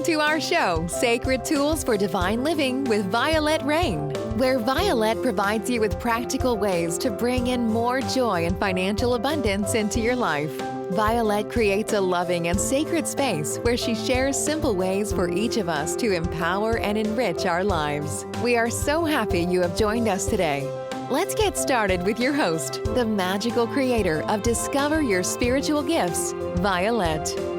Welcome to our show, Sacred Tools for Divine Living with Vialet Rayne, where Vialet provides you with practical ways to bring in more joy and financial abundance into your life. Vialet creates a loving and sacred space where she shares simple ways for each of us to empower and enrich our lives. We are so happy you have joined us today. Let's get started with your host, the magical creator of Discover Your Spiritual Gifts, Vialet.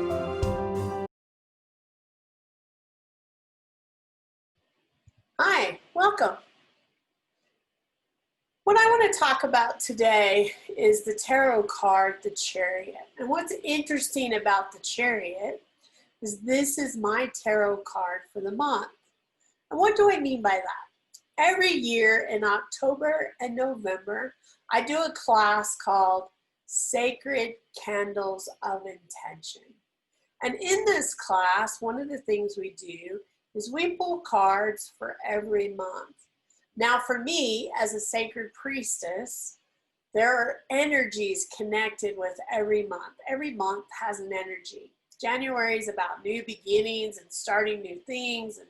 Hi, welcome. What I want to talk about today is the tarot card, the Chariot. And what's interesting about the Chariot is this is my tarot card for the month. And what do I mean by that? Every year in October and November, I do a class called Sacred Candles of Intention. And in this class, one of the things we do is we pull cards for every month. Now for me, as a sacred priestess, there are energies connected with every month. Every month has an energy. January is about new beginnings and starting new things, and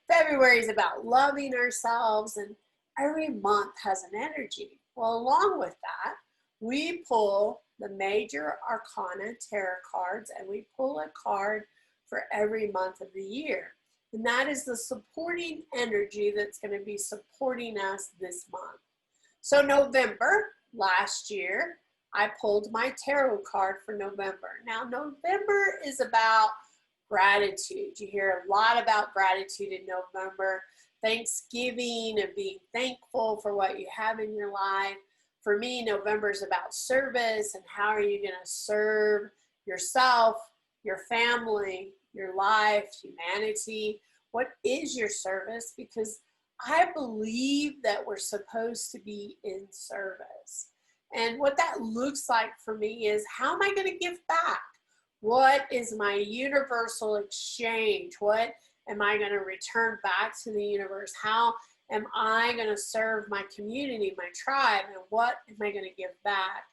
February is about loving ourselves, and every month has an energy. Well, along with that, we pull the major arcana tarot cards, and we pull a card for every month of the year. And that is the supporting energy that's going to be supporting us this month. So November, last year, I pulled my tarot card for November. Now, November is about gratitude. You hear a lot about gratitude in November. Thanksgiving and being thankful for what you have in your life. For me, November is about service and how are you going to serve yourself, your family, your life, humanity. What is your service? Because I believe that we're supposed to be in service. And what that looks like for me is, how am I going to give back? What is my universal exchange? What am I going to return back to the universe? How am I going to serve my community, my tribe? And what am I going to give back?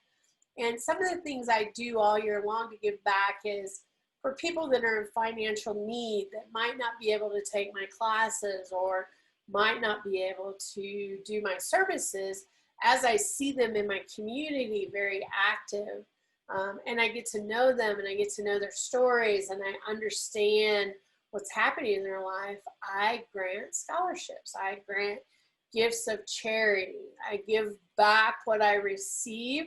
And some of the things I do all year long to give back is for people that are in financial need that might not be able to take my classes or might not be able to do my services. As I see them in my community very active, and I get to know them and I get to know their stories and I understand what's happening in their life, I grant scholarships. I grant gifts of charity. I give back what I receive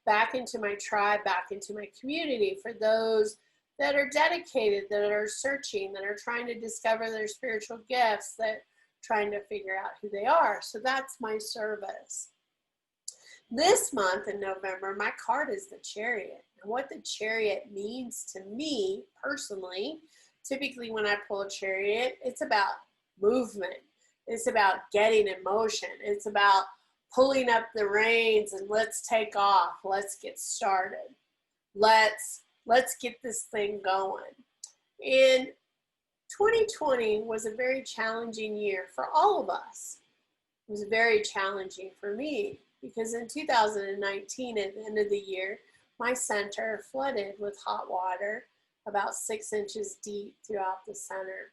back into my tribe, back into my community for those that are dedicated, that are searching, that are trying to discover their spiritual gifts, that trying to figure out who they are. So that's my service. This month in November, my card is the Chariot. And what the Chariot means to me personally, typically when I pull a Chariot, it's about movement. It's about getting in motion. It's about pulling up the reins and let's take off. Let's get started. Let's get this thing going. And 2020 was a very challenging year for all of us. It was very challenging for me because in 2019, at the end of the year, my center flooded with hot water about 6 inches deep throughout the center.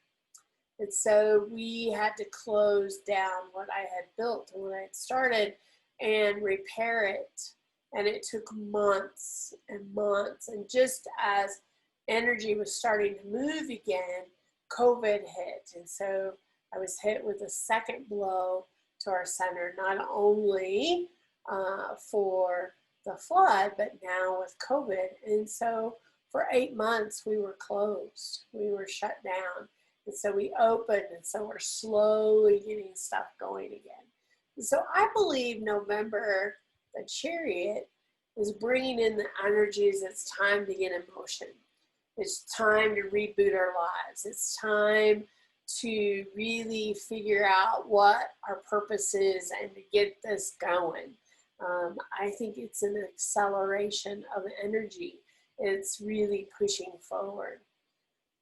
And so we had to close down what I had built and what I had started and repair it. And it took months and months. And just as energy was starting to move again, COVID hit. And so I was hit with a second blow to our center, not only for the flood, but now with COVID. And so for 8 months, we were closed. We were shut down. And so we opened, and so we're slowly getting stuff going again. And so I believe November, the Chariot, is bringing in the energies. It's time to get in motion. It's time to reboot our lives. It's time to really figure out what our purpose is and to get this going. I think it's an acceleration of energy. It's really pushing forward.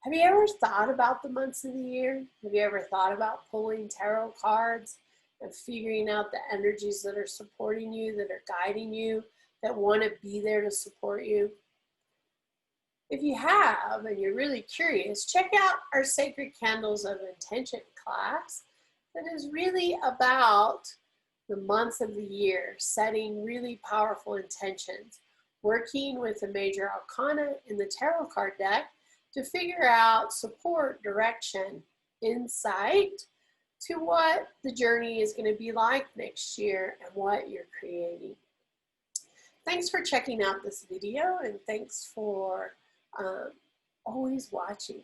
Have you ever thought about the months of the year? Have you ever thought about pulling tarot cards and figuring out the energies that are supporting you, that are guiding you, that want to be there to support you? If you have and you're really curious, check out our Sacred Candles of Intention class that is really about the months of the year, setting really powerful intentions, working with the major arcana in the tarot card deck to figure out support, direction, insight to what the journey is going to be like next year and what you're creating. Thanks for checking out this video, and thanks for always watching.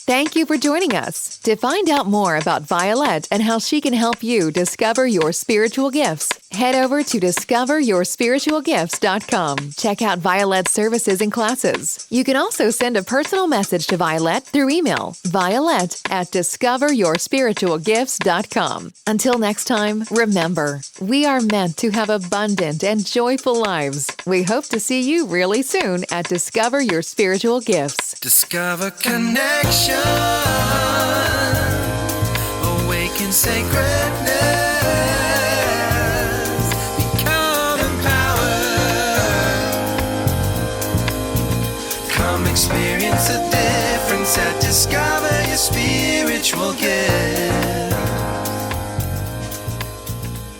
Thank you for joining us. To find out more about Vialet and how she can help you discover your spiritual gifts, head over to discoveryourspiritualgifts.com. Check out Violet's services and classes. You can also send a personal message to Violet through email, violet@discoveryourspiritualgifts.com. Until next time, remember, we are meant to have abundant and joyful lives. We hope to see you really soon at Discover Your Spiritual Gifts. Discover connection, awaken sacredness, become empowered. Come experience a difference at Discover.